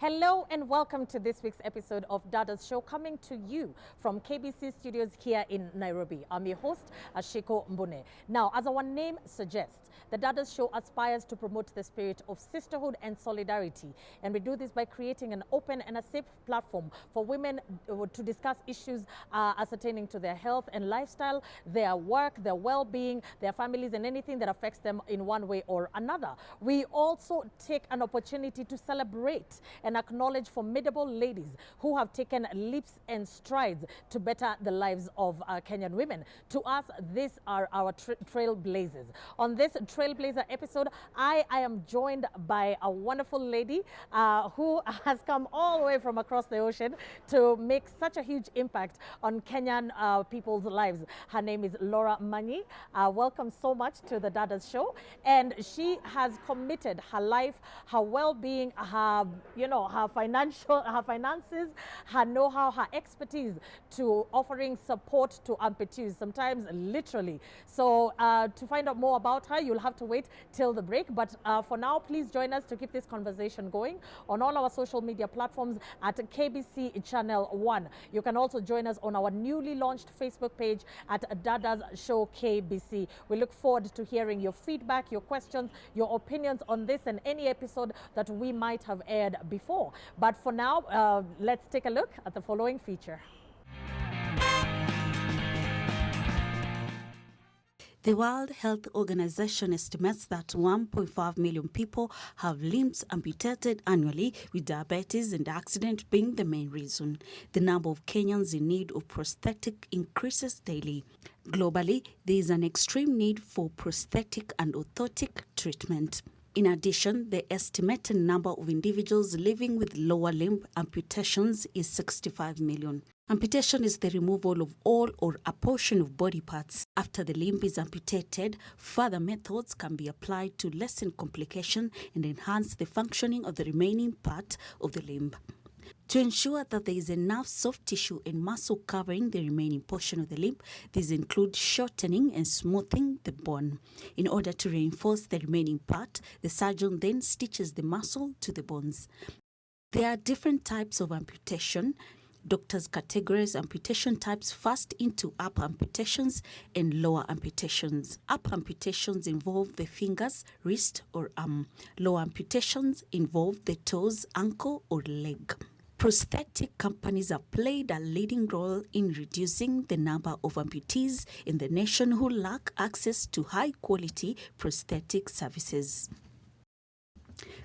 Hello and welcome to this week's episode of Dadas Show, coming to you from KBC Studios here in Nairobi. I'm your host, Ashiko Mbune. Now, as our name suggests, the Dadas Show aspires to promote the spirit of sisterhood and solidarity. And we do this by creating an open and a safe platform for women to discuss issues ascertaining to their health and lifestyle, their work, their well-being, their families, and anything that affects them in one way or another. We also take an opportunity to celebrate and acknowledge formidable ladies who have taken leaps and strides to better the lives of Kenyan women. To us, these are our trailblazers. On this Trailblazer episode, I am joined by a wonderful lady who has come all the way from across the ocean to make such a huge impact on Kenyan people's lives. Her name is Laura Manyi. Welcome so much to the Dadas Show. And she has committed her life, her well-being, her finances, her know-how, her expertise to offering support to amputees, sometimes literally. So to find out more about her, you'll have to wait till the break. But for now, please join us to keep this conversation going on all our social media platforms at KBC Channel 1. You can also join us on our newly launched Facebook page at Dadas Show KBC. We look forward to hearing your feedback, your questions, your opinions on this and any episode that we might have aired before. But for now, let's take a look at the following feature. The World Health Organization estimates that 1.5 million people have limbs amputated annually, with diabetes and accident being the main reason. The number of Kenyans in need of prosthetic increases daily. Globally, there is an extreme need for prosthetic and orthotic treatment. In addition, the estimated number of individuals living with lower limb amputations is 65 million. Amputation is the removal of all or a portion of body parts. After the limb is amputated, further methods can be applied to lessen complication and enhance the functioning of the remaining part of the limb. To ensure that there is enough soft tissue and muscle covering the remaining portion of the limb, these include shortening and smoothing the bone. In order to reinforce the remaining part, the surgeon then stitches the muscle to the bones. There are different types of amputation. Doctors categorize amputation types first into upper amputations and lower amputations. Upper amputations involve the fingers, wrist, or arm. Lower amputations involve the toes, ankle, or leg. Prosthetic companies have played a leading role in reducing the number of amputees in the nation who lack access to high-quality prosthetic services.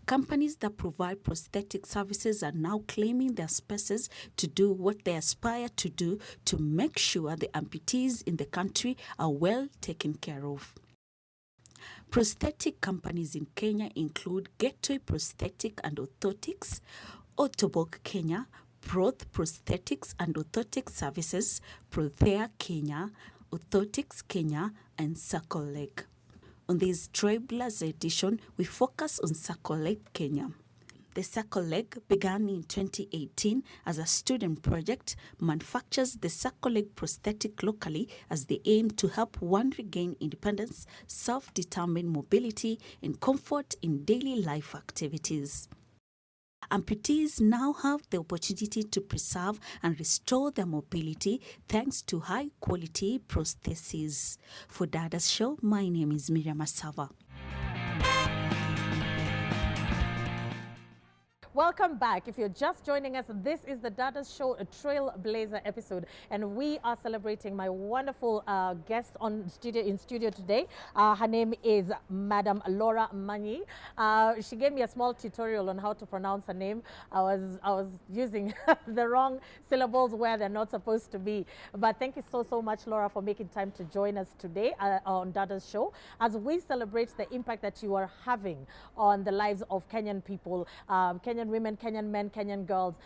Companies that provide prosthetic services are now claiming their spaces to do what they aspire to do to make sure the amputees in the country are well taken care of. Prosthetic companies in Kenya include Gateway Prosthetic and Orthotics, Autobog Kenya, Proth Prosthetics and Orthotic Services, Prothea Kenya, Orthotics Kenya, and Circle Leg. On this Trailblazer edition, we focus on Circle Leg Kenya. The Circle Leg began in 2018 as a student project, manufactures the Circle Leg prosthetic locally as they aim to help one regain independence, self-determined mobility, and comfort in daily life activities. Amputees now have the opportunity to preserve and restore their mobility thanks to high-quality prostheses. For Dadas Show, my name is Miriam Asava. Welcome back. If you're just joining us, this is the Dadas Show, a Trailblazer episode, and we are celebrating my wonderful guest in studio today. Her name is Madam Laura Manyi. She gave me a small tutorial on how to pronounce her name. I was using the wrong syllables where they're not supposed to be. But thank you so much, Laura, for making time to join us today on Dadas Show as we celebrate the impact that you are having on the lives of Kenyan people, Kenyan women, Kenyan men, Kenyan girls,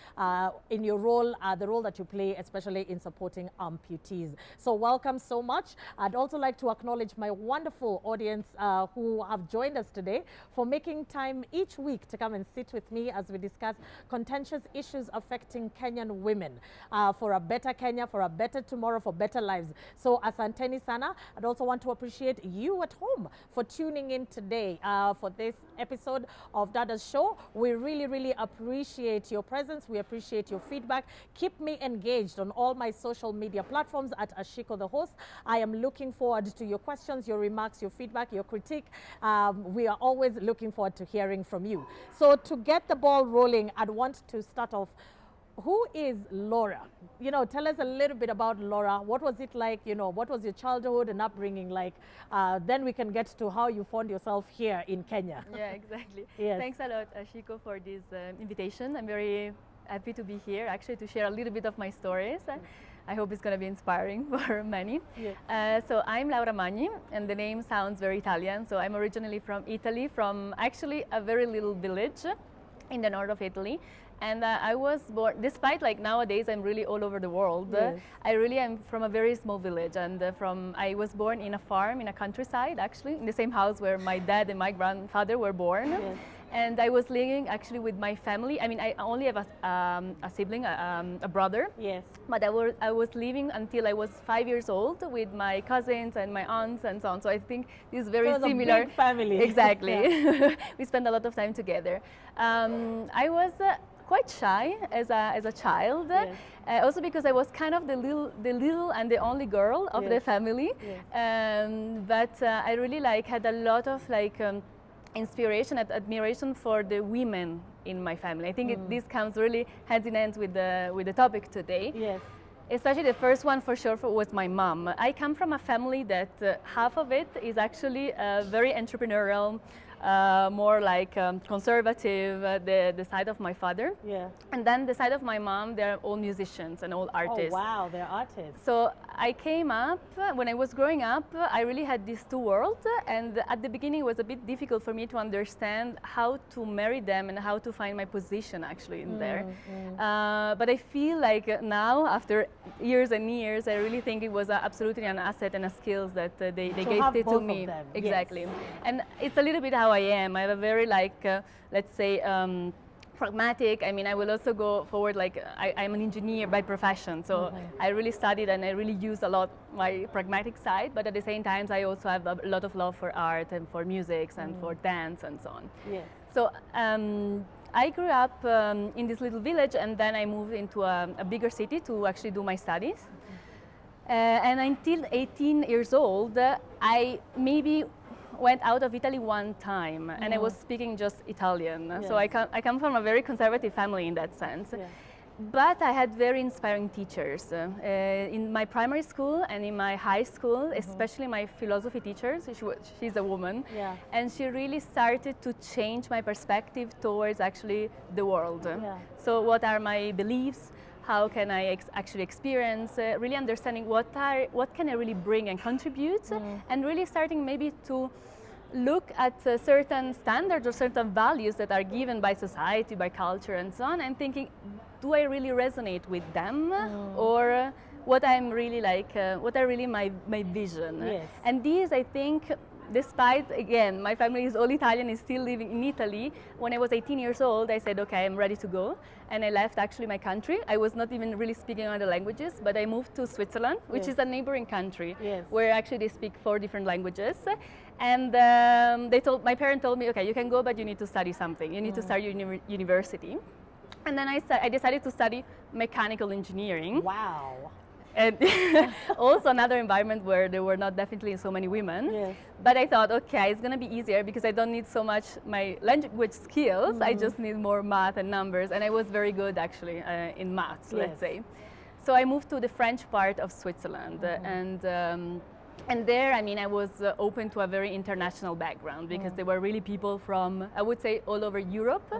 in your role, the role that you play, especially in supporting amputees. So welcome so much. I'd also like to acknowledge my wonderful audience who have joined us today for making time each week to come and sit with me as we discuss contentious issues affecting Kenyan women for a better Kenya, for a better tomorrow, for better lives. So asanteni sana. I'd also want to appreciate you at home for tuning in today for this episode of Dadas Show. We really really appreciate your presence. We appreciate your feedback. Keep me engaged on all my social media platforms at Ashiko the host. I am looking forward to your questions, your remarks, your feedback, your critique. We are always looking forward to hearing from you. So to get the ball rolling, I'd want to start off. Who is Laura? You know, tell us a little bit about Laura. What was it like? You know, what was your childhood and upbringing like? Then we can get to how you found yourself here in Kenya. Yeah, exactly. Yes. Thanks a lot, Ashiko, for this invitation. I'm very happy to be here, actually, to share a little bit of my stories. I hope it's going to be inspiring for many. Yeah. So I'm Laura Magni, and the name sounds very Italian. So I'm originally from Italy, from actually a very little village in the north of Italy. And I was born, despite like nowadays I'm really all over the world, Yes. I really am from a very small village, and I was born in a farm in a countryside, actually, in the same house where my dad and my grandfather were born. Yes. And I was living actually with my family. I mean, I only have a sibling, a brother. Yes. But I was living until I was 5 years old with my cousins and my aunts and so on. So I think this is very So it was similar. a big family. Exactly. Yeah. We spent a lot of time together. I was quite shy as a child. Yes. Also because I was kind of the little and the only girl of the Yes. family. Yes. But I really had a lot of inspiration and admiration for the women in my family. I think this comes really hand in hand with the topic today. Yes. Especially the first one for sure was my mom. I come from a family that half of it is actually very entrepreneurial, more conservative, the side of my father. Yeah. And then the side of my mom, they're all musicians and all artists. Oh wow, they're artists. So I came up, when I was growing up, I really had these two worlds, and at the beginning it was a bit difficult for me to understand how to marry them and how to find my position actually in there. But I feel like now, after years and years, I really think it was absolutely an asset and a skills that they gave it to me. Them. Exactly. Yes. And it's a little bit how I am. I have a very let's say, pragmatic. I mean, I will also go forward I'm an engineer by profession, so I really studied and I really use a lot my pragmatic side, but at the same time I also have a lot of love for art and for music and for dance and so on. Yes. So I grew up in this little village, and then I moved into a bigger city to actually do my studies. And until 18 years old, I maybe went out of Italy one time, and I was speaking just Italian. Yes. So I come from a very conservative family in that sense. Yeah. But I had very inspiring teachers in my primary school and in my high school, especially my philosophy teacher. She's a woman, Yeah. and she really started to change my perspective towards actually the world. Yeah. So what are my beliefs? How can I actually experience? Really understanding what can I really bring and contribute, and really starting maybe to look at certain standards or certain values that are given by society, by culture, and so on, and thinking, do I really resonate with them, or what I'm really what are really my vision? Yes. And these, I think, despite, again, my family is all Italian, is still living in Italy. When I was 18 years old, I said, okay, I'm ready to go. And I left actually my country. I was not even really speaking other languages, but I moved to Switzerland, which is a neighboring country, Yes. where actually they speak 4 different languages. And my parents told me, okay, you can go, but you need to study something. You need to start university. And then I decided to study mechanical engineering. Wow. And also another environment where there were not definitely so many women. Yes. But I thought, okay, it's going to be easier because I don't need so much my language skills. I just need more math and numbers. And I was very good actually in maths, let's say. So I moved to the French part of Switzerland. And there, I mean, I was open to a very international background because there were really people from, I would say, all over Europe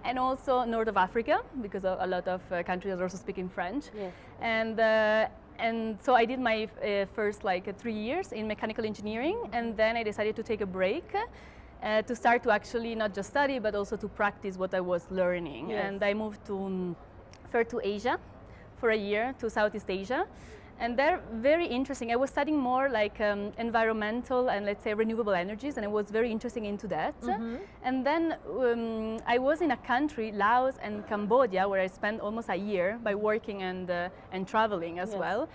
and also north of Africa, because a lot of countries are also speaking French. Yes. And so I did my first 3 years in mechanical engineering, and then I decided to take a break to start to actually not just study, but also to practice what I was learning. Yes. And I moved first to Asia for a year, to Southeast Asia. And they're very interesting. I was studying more environmental and, let's say, renewable energies, and I was very interested into that. And then I was in a country, Laos and Cambodia, where I spent almost a year by working and traveling as well,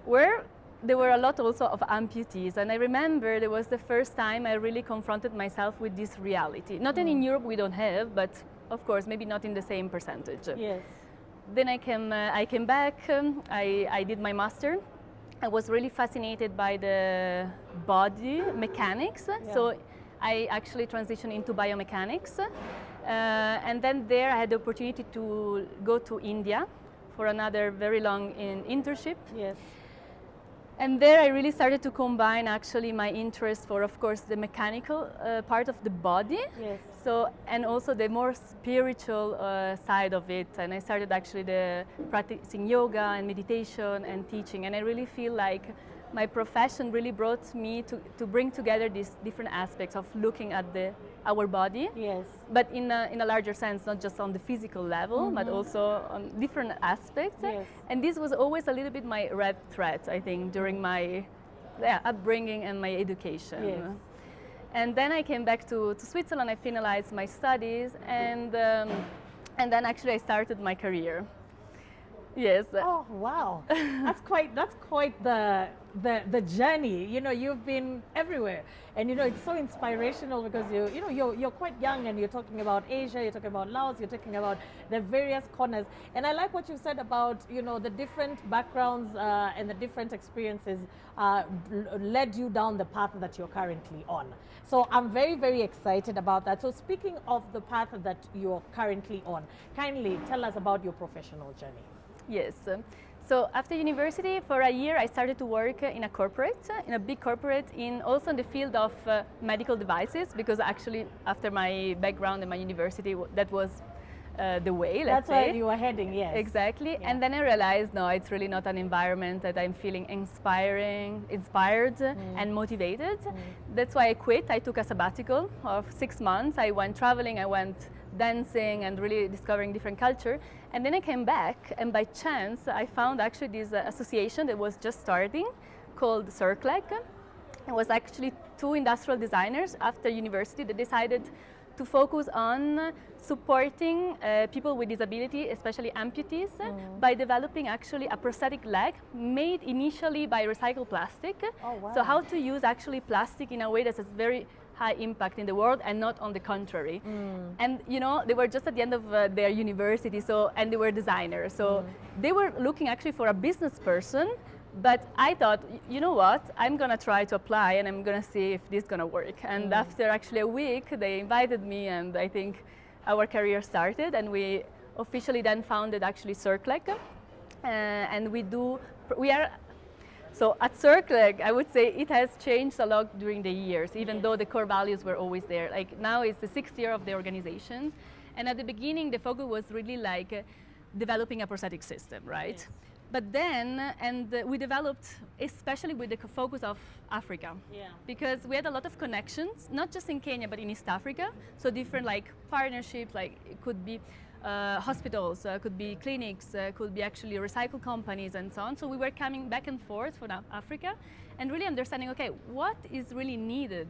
where there were a lot also of amputees. And I remember there was the first time I really confronted myself with this reality. Not that in Europe we don't have, but of course, maybe not in the same percentage. Yes. Then I came back, I did my master. I was really fascinated by the body mechanics, so I actually transitioned into biomechanics. And then there I had the opportunity to go to India for another very long internship. Yes. And there I really started to combine actually my interest for, of course, the mechanical part of the body. Yes. So, and also the more spiritual side of it. And I started actually practicing yoga and meditation and teaching. And I really feel like my profession really brought me to bring together these different aspects of looking at our body. Yes. But in a larger sense, not just on the physical level, but also on different aspects. Yes. And this was always a little bit my red thread, I think, during my upbringing and my education. Yes. And then I came back to Switzerland, I finalized my studies, and then actually I started my career. Yes. Oh wow, that's quite the journey. You know, you've been everywhere, and you know it's so inspirational because you're quite young and you're talking about Asia, you're talking about Laos, you're talking about the various corners. And I like what you said about the different backgrounds and the different experiences led you down the path that you're currently on. So I'm very, very excited about that. So speaking of the path that you're currently on, kindly tell us about your professional journey. Yes. So after university, for a year, I started to work in a big corporate, also in the field of medical devices, because actually after my background in my university, that was the way, let's say. That's where you were heading, yes. Exactly. Yeah. And then I realized, no, it's really not an environment that I'm feeling inspired and motivated. That's why I quit. I took a sabbatical of 6 months. I went traveling, I went dancing and really discovering different culture. And then I came back, and by chance I found actually this association that was just starting called CIRCLEG. It was actually 2 industrial designers after university that decided to focus on supporting people with disability, especially amputees, by developing actually a prosthetic leg made initially by recycled plastic. Oh, wow. So how to use actually plastic in a way that has very high impact in the world and not on the contrary. And they were just at the end of their university, and they were designers. So they were looking actually for a business person, but I thought, you know what, I'm gonna try to apply and I'm gonna see if this is gonna work. And after actually a week, they invited me, and I think our career started, and we officially then founded actually CIRCLEG. And so at CIRCLEG, I would say it has changed a lot during the years, even though the core values were always there. Like now it's the 6th year of the organization. And at the beginning, the focus was really like developing a prosthetic system, right? Yes. But then, we developed, especially with the focus of Africa, because we had a lot of connections, not just in Kenya, but in East Africa. So different like partnerships, like it could be hospitals, could be clinics, could be actually recycle companies and so on. So we were coming back and forth from Africa and really understanding, okay, what is really needed?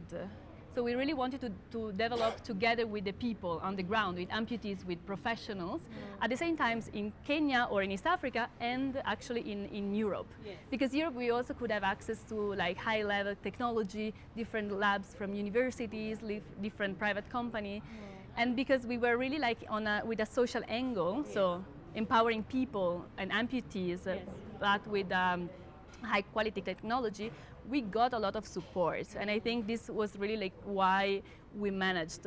So we really wanted to develop together with the people on the ground, with amputees, with professionals, at the same time in Kenya or in East Africa and actually in Europe. Yes. Because Europe we also could have access to like high-level technology, different labs from universities, different private company. And because we were really like with a social angle, so empowering people and amputees, but with high quality technology, we got a lot of support. And I think this was really like why we managed,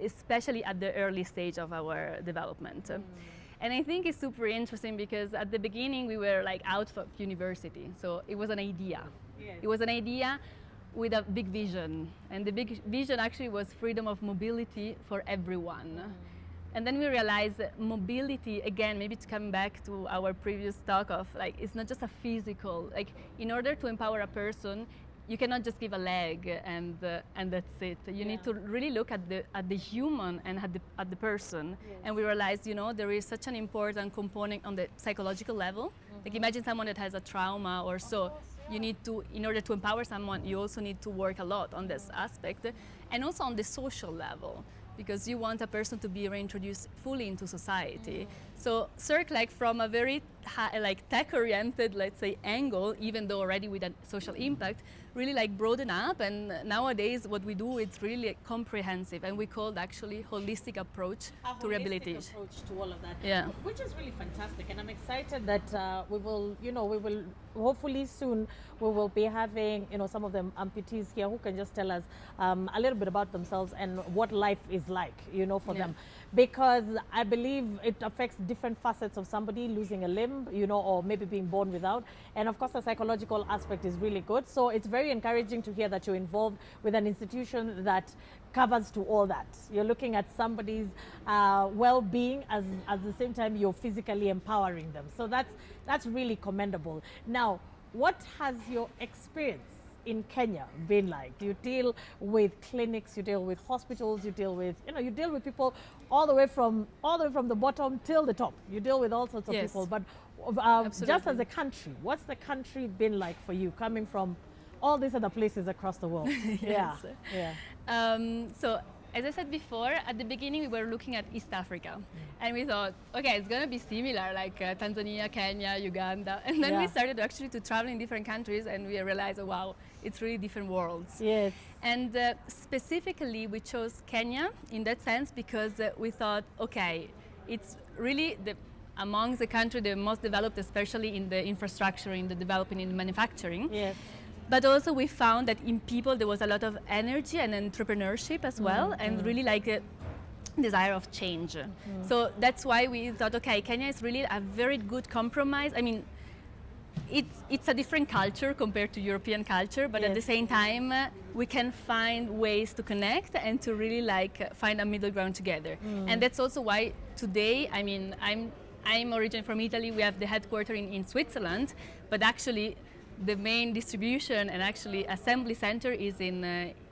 especially at the early stage of our development. And I think it's super interesting because at the beginning we were like out of university. So it was an idea. Yes. It was an idea with a big vision. And the big vision actually was freedom of mobility for everyone. And then we realized that mobility, again, maybe it's coming back to our previous talk of like, it's not just a physical, like in order to empower a person, you cannot just give a leg and that's it. You need to really look at the human and at the person. Yes. And we realized, there is such an important component on the psychological level. Like imagine someone that has a trauma or so. You need to, in order to empower someone, you also need to work a lot on this aspect and also on the social level, because you want a person to be reintroduced fully into society. So CIRCLEG, from a very like tech-oriented, let's say, angle, even though already with a social impact, really like broaden up. And nowadays, what we do, it's really comprehensive, and we call it actually holistic approach to rehabilitation. Approach to all of that. Yeah. Which is really fantastic, and I'm excited that we will hopefully soon we will be having some of the amputees here who can just tell us a little bit about themselves and what life is like for them, because I believe it affects different facets of somebody losing a limb or maybe being born without, and of course the psychological aspect is really good. So it's very encouraging to hear that you're involved with an institution that covers to all that. You're looking at somebody's well-being as at the same time you're physically empowering them. So that's really commendable. Now, what has your experience in Kenya been like? You deal with clinics, you deal with hospitals, you deal with people all the way from the bottom till the top. You deal with all sorts of people. But just as a country, what's the country been like for you, coming from all these other places across the world? So as I said before, at the beginning we were looking at East Africa, and we thought, okay, it's gonna be similar, like Tanzania, Kenya, Uganda, and then we started actually to travel in different countries, and we realized, oh, wow, it's really different worlds. Yes. And specifically, we chose Kenya in that sense because we thought, okay, it's really amongst the country the most developed, especially in the infrastructure, in the developing, in the manufacturing. Yes. But also we found that in people there was a lot of energy and entrepreneurship as well, and really like a desire of change. So that's why we thought, okay, Kenya is really a very good compromise. I mean, it's a different culture compared to European culture, but at the same time we can find ways to connect and to really like find a middle ground together. And that's also why today, I mean, I'm originally from Italy. We have the headquarters in Switzerland, but actually the main distribution and actually assembly center is in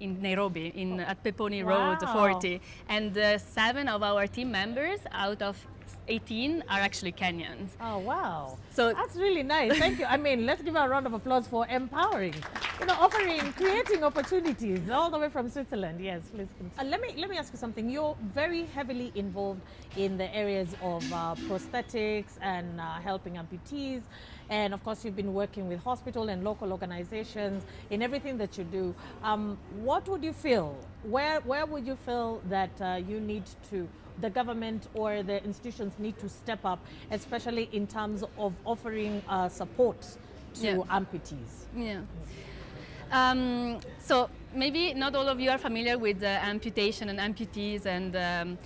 Nairobi, at Peponi Road 40. And 7 of our team members out of 18 are actually Kenyans. Oh, wow. So that's really nice. Thank you. I mean, let's give a round of applause for empowering, creating opportunities all the way from Switzerland. Yes, please continue. Let me ask you something. You're very heavily involved in the areas of prosthetics and helping amputees. And of course, you've been working with hospital and local organizations in everything that you do. What would you feel? Where would you feel that the government or the institutions need to step up, especially in terms of offering support to amputees? So maybe not all of you are familiar with amputation and amputees, and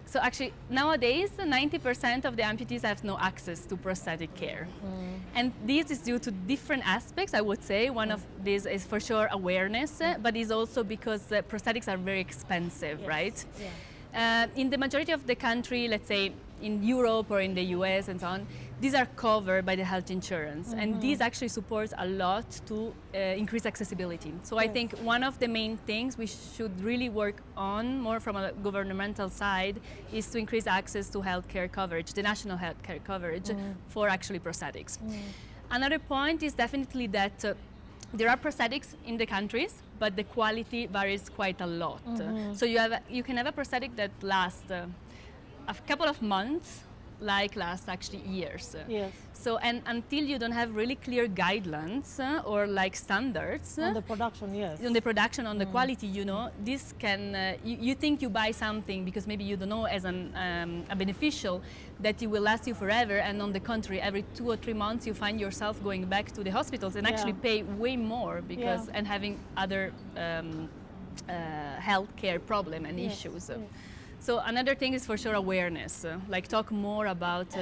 so actually nowadays 90% of the amputees have no access to prosthetic care. And this is due to different aspects, I would say. One of these is for sure awareness, but it's also because prosthetics are very expensive, right? In the majority of the country, let's say in Europe or in the US and so on, these are covered by the health insurance, and these actually supports a lot to increase accessibility. So I think one of the main things we should really work on more from a governmental side is to increase access to healthcare coverage, the national healthcare coverage for actually prosthetics. Another point is definitely that there are prosthetics in the countries, but the quality varies quite a lot. So you can have a prosthetic that lasts a couple of months, like lasts actually years. Yes. So and until you don't have really clear guidelines or like standards on the production, on the production, on the quality, this can you think you buy something because maybe you don't know as a beneficial that it will last you forever, and on the contrary, every 2 or 3 months you find yourself going back to the hospitals and actually pay way more because and having other healthcare problem and issues. So another thing is for sure awareness, like talk more about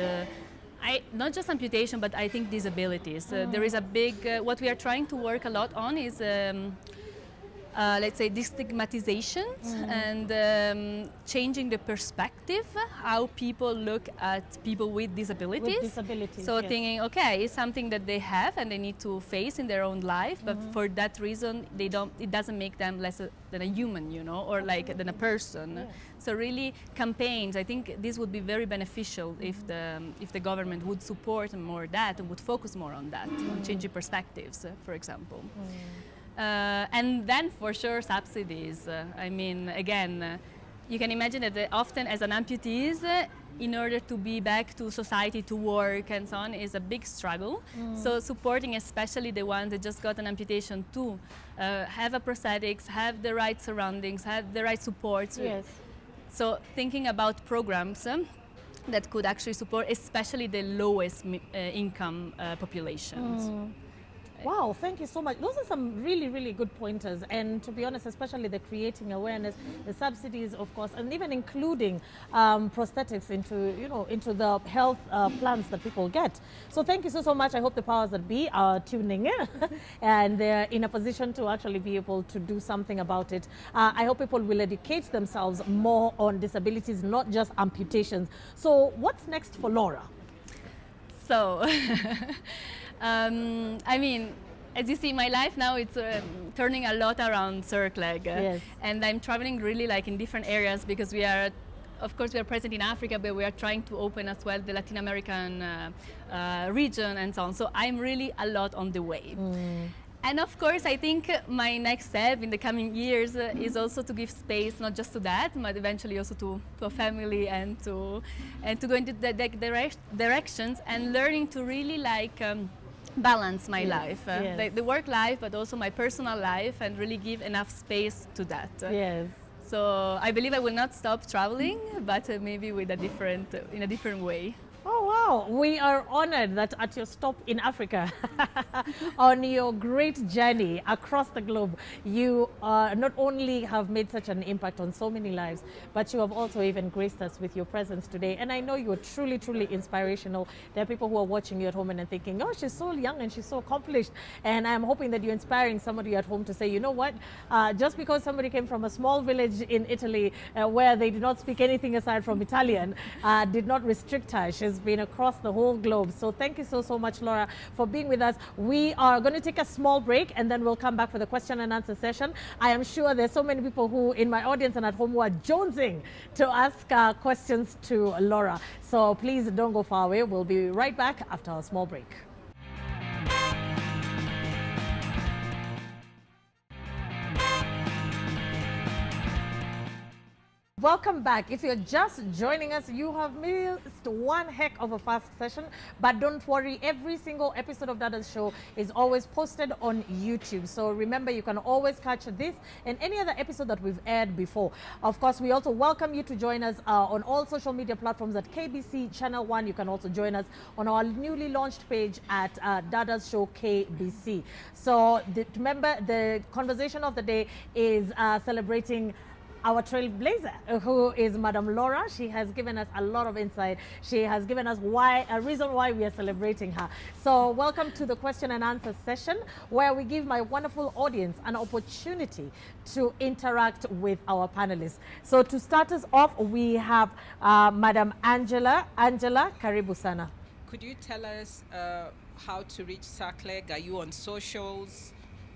not just amputation, but I think disabilities. There is a big, what we are trying to work a lot on is, let's say, destigmatization and changing the perspective, how people look at people with disabilities. So thinking, okay, it's something that they have and they need to face in their own life, but for that reason, it doesn't make them less than a human, or like than a person. So really campaigns, I think this would be very beneficial if the government would support more that and would focus more on that, on changing perspectives, for example. And then for sure subsidies. I mean, again, you can imagine that often as an amputees, in order to be back to society, to work and so on, is a big struggle. So supporting especially the ones that just got an amputation to have a prosthetics, have the right surroundings, have the right supports. Yes. So thinking about programs that could actually support especially the lowest income populations. Wow, thank you so much. Those are some really, really good pointers. And to be honest, especially the creating awareness, the subsidies, of course, and even including prosthetics into the health plans that people get. So thank you so much. I hope the powers that be are tuning in and they're in a position to actually be able to do something about it. I hope people will educate themselves more on disabilities, not just amputations. So what's next for Laura? So, I mean, as you see, my life now, it's turning a lot around CircLeg. Yes. And I'm traveling really like in different areas because we are, of course, we are present in Africa, but we are trying to open as well the Latin American region and so on. So I'm really a lot on the way. And of course, I think my next step in the coming years is also to give space, not just to that, but eventually also to a family and to go into the directions and learning to really like balance my life, the work life, but also my personal life, and really give enough space to that. Yes. So I believe I will not stop traveling, but maybe with in a different way. Oh, wow. We are honored that at your stop in Africa, on your great journey across the globe, you not only have made such an impact on so many lives, but you have also even graced us with your presence today. And I know you're truly, truly inspirational. There are people who are watching you at home and are thinking, oh, she's so young and she's so accomplished. And I'm hoping that you're inspiring somebody at home to say, you know what, just because somebody came from a small village in Italy where they did not speak anything aside from Italian, did not restrict her. She's been across the whole globe. So thank you so much, Laura, for being with us. We are going to take a small break and then we'll come back for the question and answer session. I am sure there's so many people who in my audience and at home who are jonesing to ask questions to Laura. So please don't go far away. We'll be right back after a small break. Welcome back. If you're just joining us, you have missed one heck of a fast session, but don't worry, every single episode of Dadas Show is always posted on YouTube. So remember, you can always catch this and any other episode that we've aired before. Of course, we also welcome you to join us on all social media platforms at KBC Channel 1. You can also join us on our newly launched page at Dadas Show KBC. So remember, the conversation of the day is celebrating our trailblazer, who is Madam Laura. She has given us a lot of insight. She has given us a reason why we are celebrating her. So welcome to the question and answer session, where we give my wonderful audience an opportunity to interact with our panelists. So to start us off, we have Madam Angela. Angela, karibu sana. Could you tell us how to reach CircLeg? Are you on socials?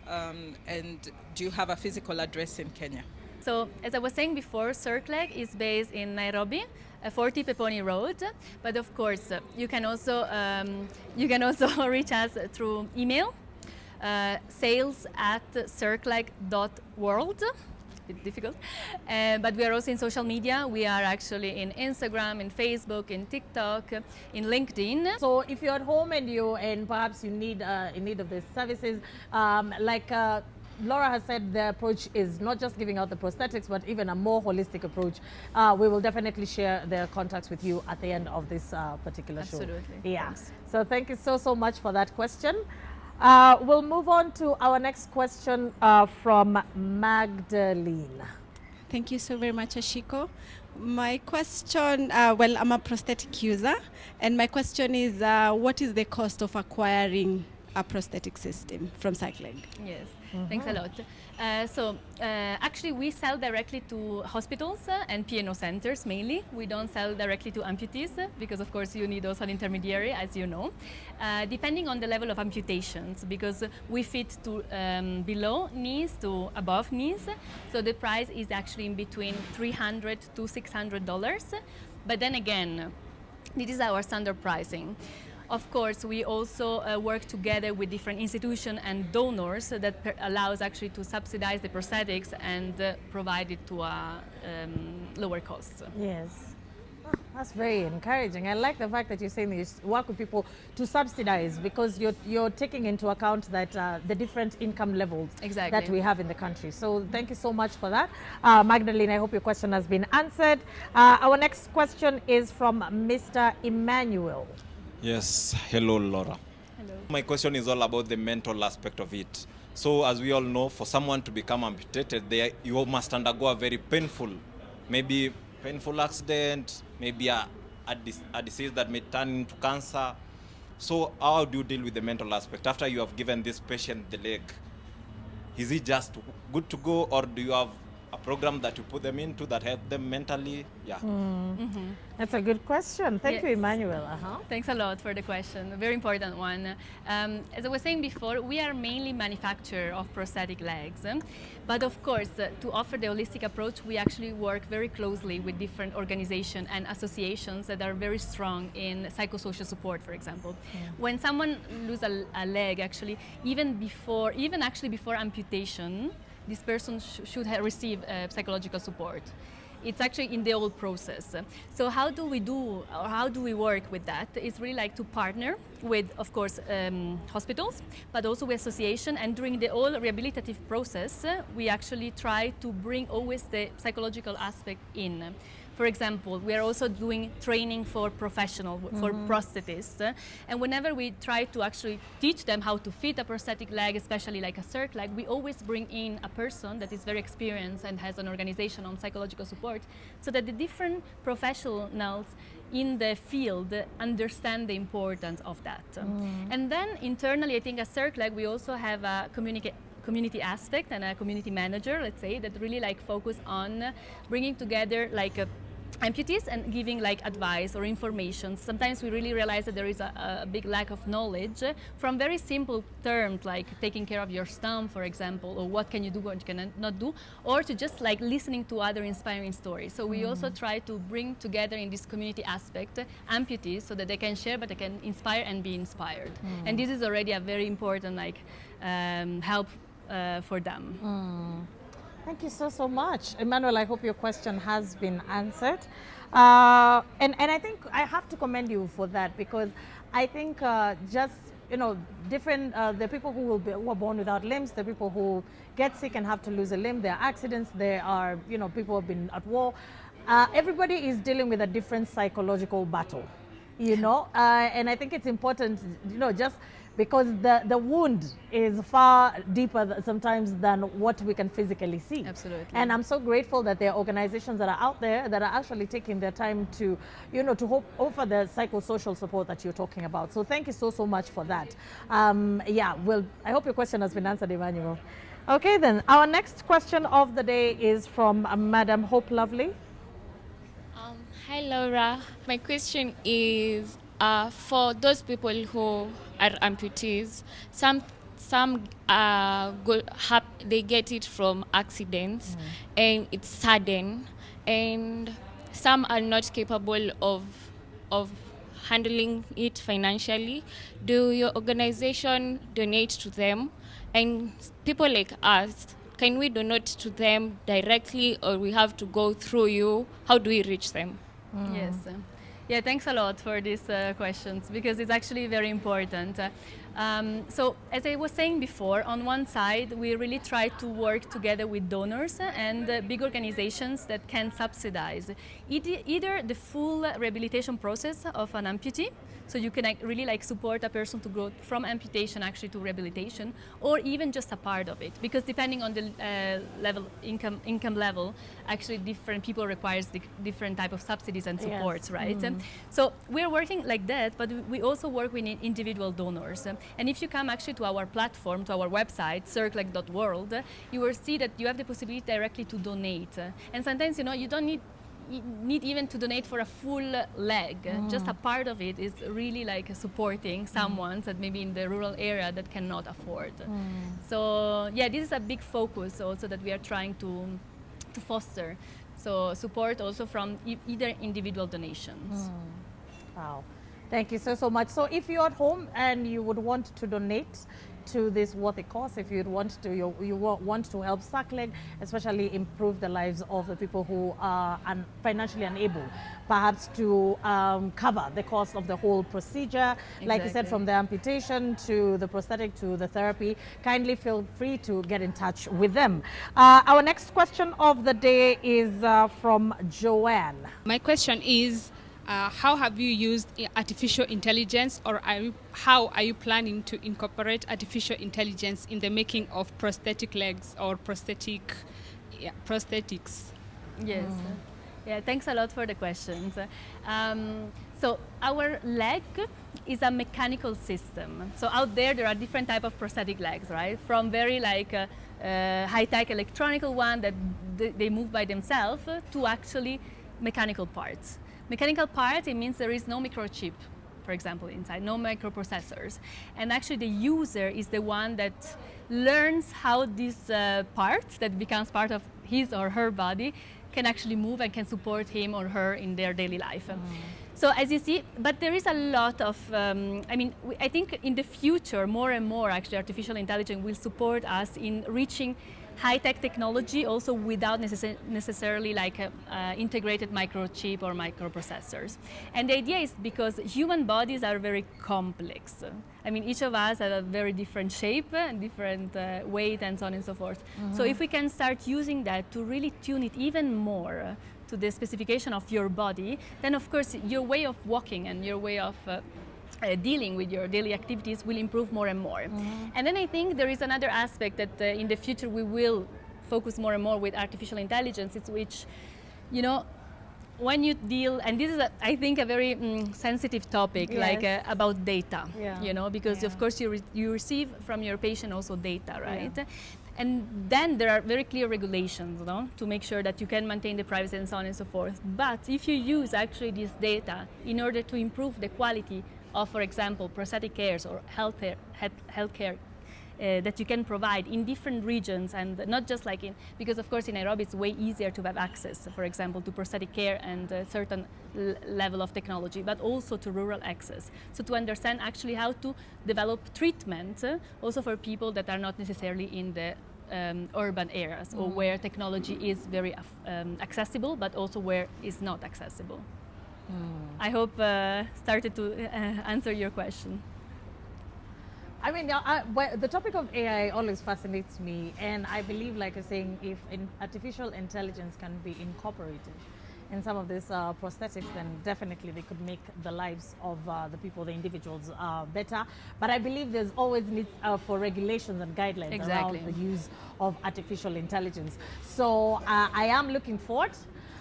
And do you have a physical address in Kenya? So, as I was saying before, CircLeg is based in Nairobi, 40 Peponi Road. But of course, you can also reach us through email, sales@circleg.world. Bit difficult, but we are also in social media. We are actually in Instagram, in Facebook, in TikTok, in LinkedIn. So if you're at home and perhaps you need in need of these services, Laura has said the approach is not just giving out the prosthetics, but even a more holistic approach. We will definitely share their contacts with you at the end of this particular show. Absolutely. Yeah. Thanks. So thank you so much for that question. We'll move on to our next question from Magdalene. Thank you so very much, Ashiko. My question, well, I'm a prosthetic user, and my question is, what is the cost of acquiring a prosthetic system from CircLeg? Yes, thanks a lot. Actually, we sell directly to hospitals and P&O centers mainly. We don't sell directly to amputees because, of course, you need also an intermediary, as you know. Depending on the level of amputations, because we fit to below knees to above knees, so the price is actually in between $300 to $600. But then again, this is our standard pricing. Of course, we also work together with different institutions and donors that allows actually to subsidize the prosthetics and provide it to a lower cost. Yes. Oh, that's very encouraging. I like the fact that you're saying that you work with people to subsidize, because you're taking into account that the different income levels Exactly. that we have in the country. So thank you so much for that. Magdalene, I hope your question has been answered. Our next question is from Mr. Emmanuel. Yes, hello Laura. Hello. My question is all about the mental aspect of it. So as we all know, for someone to become amputated, you must undergo a very painful accident, maybe a disease that may turn into cancer. So how do you deal with the mental aspect after you have given this patient the leg? Is it just good to go, or do you have a program that you put them into that help them mentally? Yeah. That's a good question. Thank you, Yes. Emmanuel. Thanks a lot for the question. A very important one. As I was saying before, we are mainly manufacturer of prosthetic legs. But of course, to offer the holistic approach, we actually work very closely with different organizations and associations that are very strong in psychosocial support, for example. When someone loses a leg, actually, even before amputation, this person should receive psychological support. It's actually in the whole process. So how do we work with that? It's really like to partner with, of course, hospitals, but also with association. And during the whole rehabilitative process, we actually try to bring always the psychological aspect in. For example, we are also doing training for professional, for prosthetists. And whenever we try to actually teach them how to fit a prosthetic leg, especially like a circ leg, we always bring in a person that is very experienced and has an organization on psychological support, so that the different professionals in the field understand the importance of that. And then internally, I think a circ leg, we also have a community aspect and a community manager, let's say, that really like focus on bringing together like amputees and giving like advice or information. Sometimes we really realize that there is a big lack of knowledge from very simple terms like taking care of your stump, for example, or what can you do, what you cannot do, or to just like listening to other inspiring stories. So we also try to bring together in this community aspect amputees so that they can share, but they can inspire and be inspired. And this is already a very important like help for them. Thank you so much. Emmanuel, I hope your question has been answered. And I think I have to commend you for that, because I think just, different, the people who are born without limbs, the people who get sick and have to lose a limb, there are accidents, there are, people who have been at war. Everybody is dealing with a different psychological battle, and I think it's important, just because the wound is far deeper sometimes than what we can physically see. Absolutely. And I'm so grateful that there are organizations that are out there that are actually taking their time to, to offer the psychosocial support that you're talking about. So thank you so much for that. Well, I hope your question has been answered, Emmanuel. Okay, then our next question of the day is from Madam Hope Lovely. Hi Laura, my question is for those people who are amputees, some they get it from accidents and it's sudden, and some are not capable of handling it financially. Do your organization donate to them? And people like us, can we donate to them directly, or we have to go through you? How do we reach them? Yes. Yeah, thanks a lot for these questions, because it's actually very important. So as I was saying before, on one side, we really try to work together with donors and big organizations that can subsidize either the full rehabilitation process of an amputee, so you can really like support a person to go from amputation actually to rehabilitation, or even just a part of it, because depending on the income level, actually different people requires different type of subsidies and supports, right? So we're working like that, but we also work with individual donors. And if you come actually to our platform, to our website, circleg.world, you will see that you have the possibility directly to donate. And sometimes, you don't need even to donate for a full leg. Just a part of it is really like supporting someone that maybe in the rural area that cannot afford. So yeah, this is a big focus also that we are trying to foster. So support also from either individual donations. Wow. Thank you so much. So if you're at home and you would want to donate to this worthy cause, if you'd want to, you want to help SACLEG, especially improve the lives of the people who are financially unable, perhaps to cover the cost of the whole procedure, like you said, from the amputation to the prosthetic to the therapy, kindly feel free to get in touch with them. Our next question of the day is from Joanne. My question is, how have you used artificial intelligence, or how are you planning to incorporate artificial intelligence in the making of prosthetic legs or prosthetics? Yes. Yeah, thanks a lot for the questions. So our leg is a mechanical system. So out there are different types of prosthetic legs, right? From very high-tech electronical one that they move by themselves to actually mechanical parts. Mechanical part, it means there is no microchip, for example, inside, no microprocessors. And actually the user is the one that learns how this part that becomes part of his or her body can actually move and can support him or her in their daily life. So as you see, but there is a lot of, I think in the future, more and more actually artificial intelligence will support us in reaching high-tech technology also without necessarily integrated microchip or microprocessors. And the idea is because human bodies are very complex. I mean, each of us have a very different shape and different weight and so on and so forth. So if we can start using that to really tune it even more to the specification of your body, then of course your way of walking and your way of dealing with your daily activities will improve more and more. And then I think there is another aspect that in the future we will focus more and more with artificial intelligence, it's which, when you deal, and this is, I think, a very sensitive topic, about data, because of course you receive from your patient also data, right? Yeah. And then there are very clear regulations, to make sure that you can maintain the privacy and so on and so forth. But if you use actually this data in order to improve the quality of, for example, prosthetic cares or healthcare that you can provide in different regions, and not just because of course in Nairobi it's way easier to have access, for example, to prosthetic care and a certain level of technology, but also to rural access. So to understand actually how to develop treatment also for people that are not necessarily in the urban areas or where technology is very accessible, but also where it's not accessible. I hope started to answer your question. I mean, the topic of AI always fascinates me, and I believe, like you're saying, if artificial intelligence can be incorporated in some of these prosthetics, then definitely they could make the lives of the people, the individuals, better. But I believe there's always need for regulations and guidelines around the use of artificial intelligence. So I am looking forward.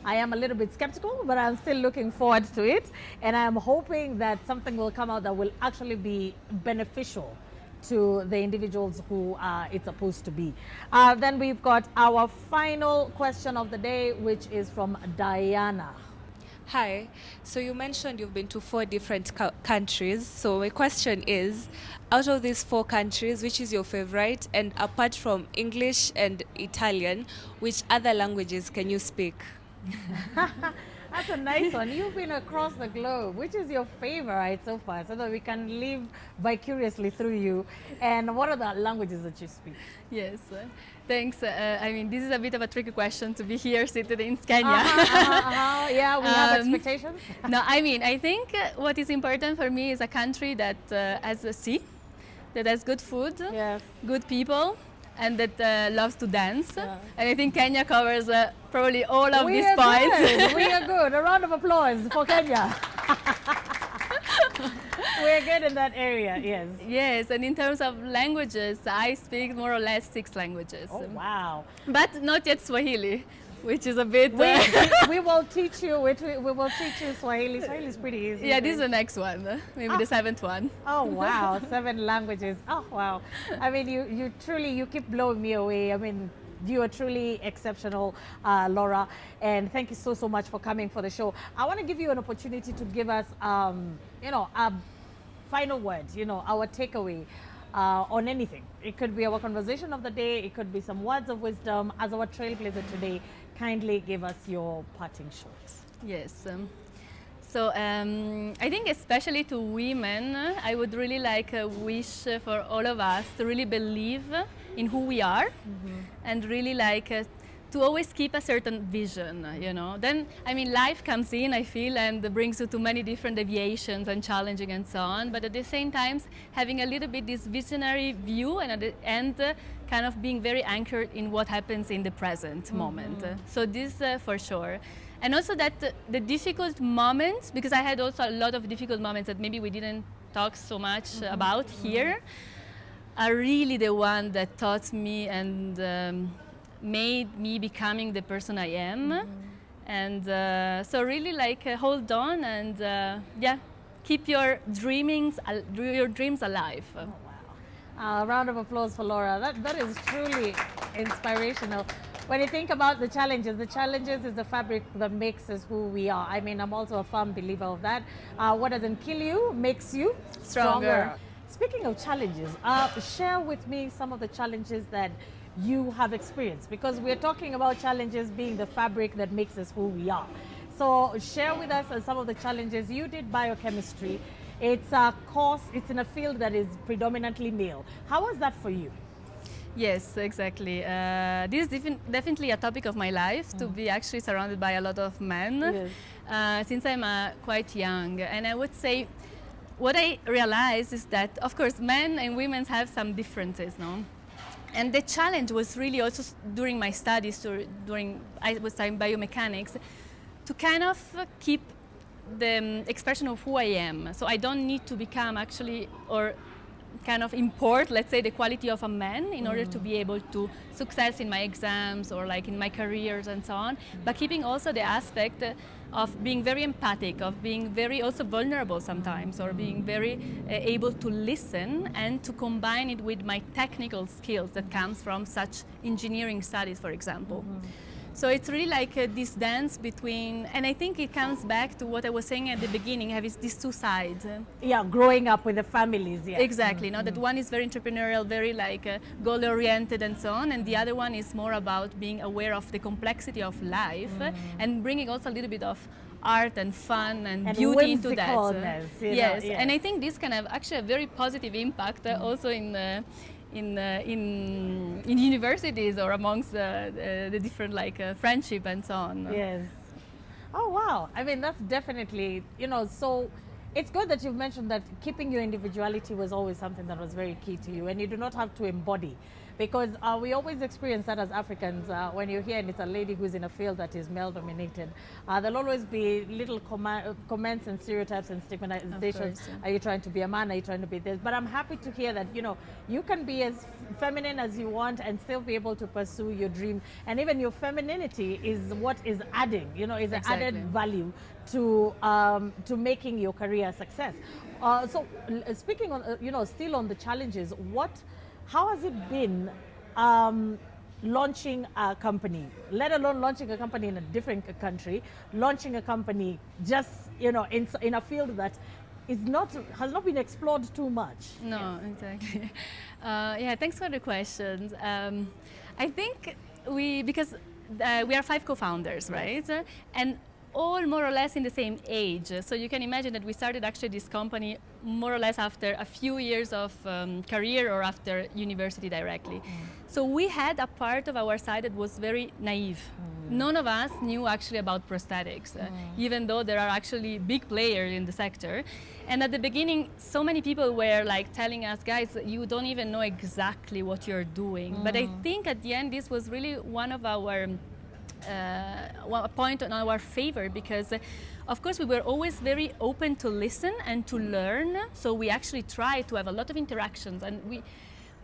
I am a little bit skeptical, but I'm still looking forward to it. And I'm hoping that something will come out that will actually be beneficial to the individuals who it's supposed to be. Then we've got our final question of the day, which is from Diana. Hi, so you mentioned you've been to 4 different countries. So my question is, out of these 4 countries, which is your favorite? And apart from English and Italian, which other languages can you speak? That's a nice one. You've been across the globe. Which is your favorite so far, so that we can live vicariously through you? And what are the languages that you speak? Yes, thanks. I mean, this is a bit of a tricky question to be here seated in Kenya. Yeah, we have expectations. No, I mean, I think what is important for me is a country that has a sea, that has good food, good people, and that loves to dance. Yeah. And I think Kenya covers probably all of these points. We are good. A round of applause for Kenya. We're good in that area, yes. Yes, and in terms of languages, I speak more or less 6 languages. Oh, wow. But not yet Swahili, which is a bit... We will teach you, we will teach you Swahili. Swahili is pretty easy. Yeah, this is the next one, maybe the 7th one. Oh, wow, 7 languages. Oh, wow. I mean, you truly, you keep blowing me away. I mean, you are truly exceptional, Laura. And thank you so much for coming for the show. I want to give you an opportunity to give us, a final word, our takeaway on anything. It could be our conversation of the day. It could be some words of wisdom. As our Trailblazer today, kindly give us your parting shot. Yes. So I think especially to women, I would really like wish for all of us to really believe in who we are and really like to always keep a certain vision, you know. Then, I mean, life comes in, I feel, and brings you to many different deviations and challenging and so on. But at the same time, having a little bit this visionary view and at the end, kind of being very anchored in what happens in the present moment. So this for sure. And also that the difficult moments, because I had also a lot of difficult moments that maybe we didn't talk so much about here, are really the one that taught me and made me becoming the person I am. And so really like hold on and yeah, keep your dreams alive. A round of applause for Laura. That is truly inspirational. When you think about the challenges is the fabric that makes us who we are. I mean, I'm also a firm believer of that. What doesn't kill you makes you stronger. Speaking of challenges, share with me some of the challenges that you have experienced, because we're talking about challenges being the fabric that makes us who we are. So share with us some of the challenges. You did biochemistry. It's a course, it's in a field that is predominantly male. How was that for you? Yes, exactly. This is definitely a topic of my life, to be actually surrounded by a lot of men, since I'm quite young. And I would say, what I realized is that, of course, men and women have some differences, no? And the challenge was really also during my studies, I was studying biomechanics, to kind of keep the expression of who I am. So I don't need to become actually, or kind of import, let's say, the quality of a man in order to be able to success in my exams or like in my careers and so on, but keeping also the aspect of being very empathic, of being very also vulnerable sometimes, or being very able to listen and to combine it with my technical skills that comes from such engineering studies, for example. So it's really like this dance between, and I think it comes back to what I was saying at the beginning, having these two sides. Yeah, growing up with the families, yeah. Exactly, no, that one is very entrepreneurial, very like goal-oriented and so on, and the other one is more about being aware of the complexity of life and bringing also a little bit of art and fun and beauty into that. Yes, and I think this can have actually a very positive impact also in universities or amongst the different like friendship and so on. Yes. Oh wow! I mean, that's definitely, you know, so it's good that you've mentioned that keeping your individuality was always something that was very key to you, and you do not have to embody. Because we always experience that as Africans, when you're here and it's a lady who's in a field that is male-dominated, there'll always be little comments and stereotypes and stigmatizations. Are you trying to be a man? Are you trying to be this? But I'm happy to hear that, you know, you can be as feminine as you want and still be able to pursue your dream. And even your femininity is what is adding, you know, is an added value to making your career a success. So speaking on, you know, still on the challenges, how has it been launching a company, let alone launching a company in a different country, launching a company just, you know, in a field that has not been explored too much? No, exactly. Yeah, thanks for the questions. I think because we are 5 co-founders, right? And all more or less in the same age. So you can imagine that we started actually this company more or less after a few years of career or after university directly. So we had a part of our side that was very naive. None of us knew actually about prosthetics, even though there are actually big players in the sector. And at the beginning, so many people were like telling us, guys, you don't even know exactly what you're doing. But I think at the end, this was really one of our a point in our favor, because of course we were always very open to listen and to learn. So we actually try to have a lot of interactions, and we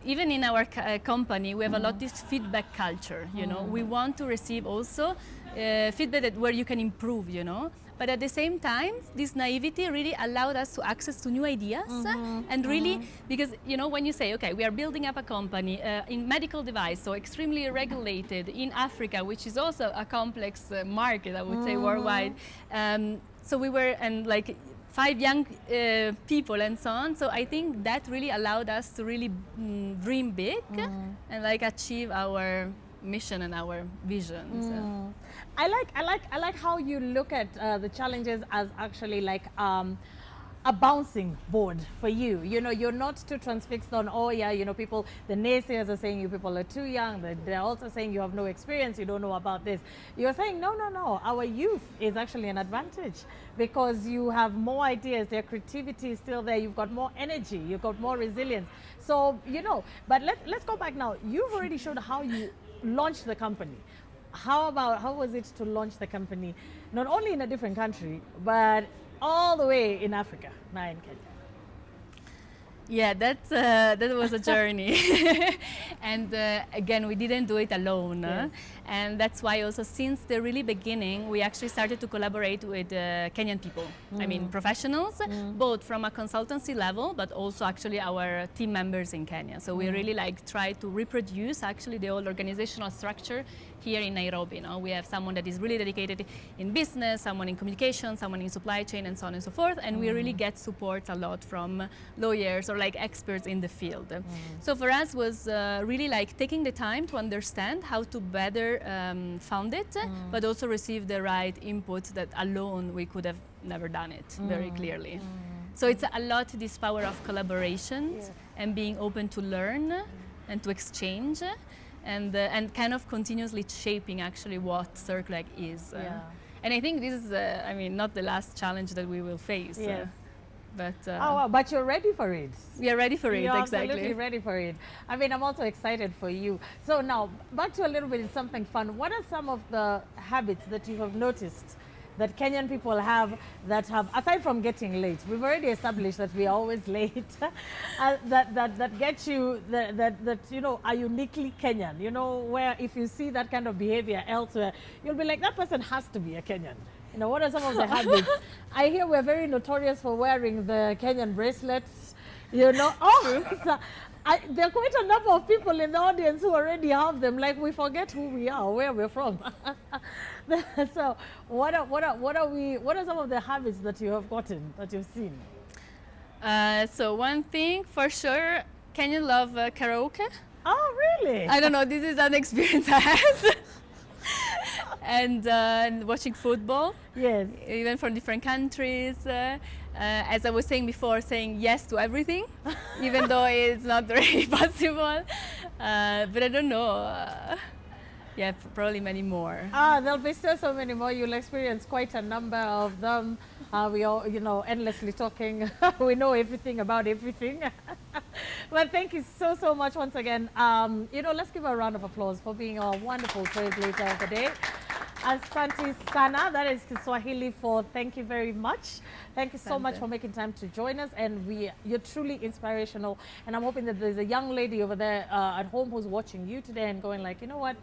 even in our company we have a lot of this feedback culture, you know. We want to receive also feedback where you can improve, you know. But at the same time, this naivety really allowed us to access to new ideas and really, because, you know, when you say, okay, we are building up a company in medical device, so extremely regulated in Africa, which is also a complex market, I would say, worldwide. So we were, and like 5 young people and so on. So I think that really allowed us to really dream big and like achieve our mission and our vision. So. I like how you look at the challenges as actually like a bouncing board for you. You know, you're not too transfixed on, oh yeah, you know, people, the naysayers are saying you people are too young. They're also saying you have no experience, you don't know about this. You're saying, no, our youth is actually an advantage because you have more ideas, their creativity is still there, you've got more energy, you've got more resilience. So, you know, but let's go back now. You've already showed how you launched the company. How was it to launch the company, not only in a different country, but all the way in Africa, now in Kenya? Yeah, that was a journey. And again, we didn't do it alone. Yes. And that's why also since the really beginning, we actually started to collaborate with Kenyan people. I mean, professionals, both from a consultancy level, but also actually our team members in Kenya. So we really like try to reproduce actually the whole organizational structure here in Nairobi. You know, we have someone that is really dedicated in business, someone in communication, someone in supply chain, and so on and so forth. And we really get support a lot from lawyers or like experts in the field. So for us was really like taking the time to understand how to better found it, but also receive the right input that alone we could have never done it very clearly. So it's a lot this power of collaboration and being open to learn and to exchange. And kind of continuously shaping actually what Circleg is. And I think this is, I mean, not the last challenge that we will face. Yes. But but you're ready for it. We are ready for it, You're exactly. absolutely ready for it. I mean, I'm also excited for you. So now, back to a little bit of something fun. What are some of the habits that you have noticed that Kenyan people have that have, aside from getting late, we've already established that we are always late, that get you, that you know, are uniquely Kenyan, you know, where if you see that kind of behavior elsewhere, you'll be like, that person has to be a Kenyan. You know, what are some of the habits? I hear we're very notorious for wearing the Kenyan bracelets, you know. There are quite a number of people in the audience who already have them. Like, we forget who we are, where we're from. So, what are some of the habits that you have gotten, that you've seen? So one thing for sure, Kenyan love karaoke. Oh, really? I don't know. This is an experience I had. And watching football. Yes. Even from different countries. As I was saying before, saying yes to everything, even though it's not really possible. But I don't know. Yeah, probably many more. There'll be still so many more. You'll experience quite a number of them. We all, you know, endlessly talking. We know everything about everything. Well, thank you so much once again. You know, let's give a round of applause for being our wonderful trailblazer of the day. Asante sana, that is Kiswahili for thank you very much. Thank you so much for making time to join us, and you're truly inspirational. And I'm hoping that there's a young lady over there at home who's watching you today and going like, you know what?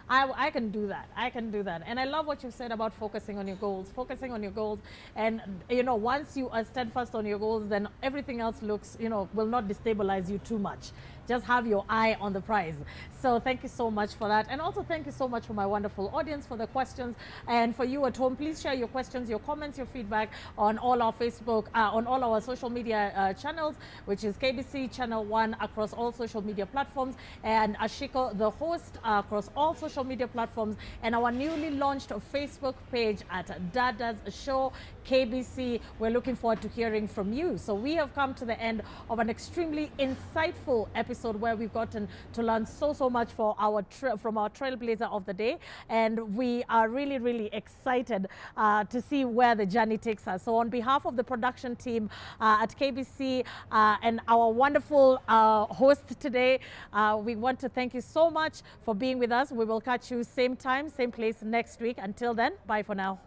I can do that. I can do that. And I love what you said about focusing on your goals. Focusing on your goals. And, you know, once you are steadfast on your goals, then everything else looks, you know, will not destabilize you too much. Just have your eye on the prize. So thank you so much for that. And also thank you so much for my wonderful audience, for the questions. And for you at home, please share your questions, your comments, your feedback on all our Facebook, on all our social media channels, which is KBC Channel 1 across all social media platforms. And Ashiko, the host, across all social media platforms. And our newly launched Facebook page at Dadas Show KBC. We're looking forward to hearing from you. So we have come to the end of an extremely insightful episode where we've gotten to learn so much for from our trailblazer of the day, and we are really excited to see where the journey takes us. So on behalf of the production team at KBC and our wonderful host today, we want to thank you so much for being with us. We will catch you same time, same place next week. Until then, bye for now.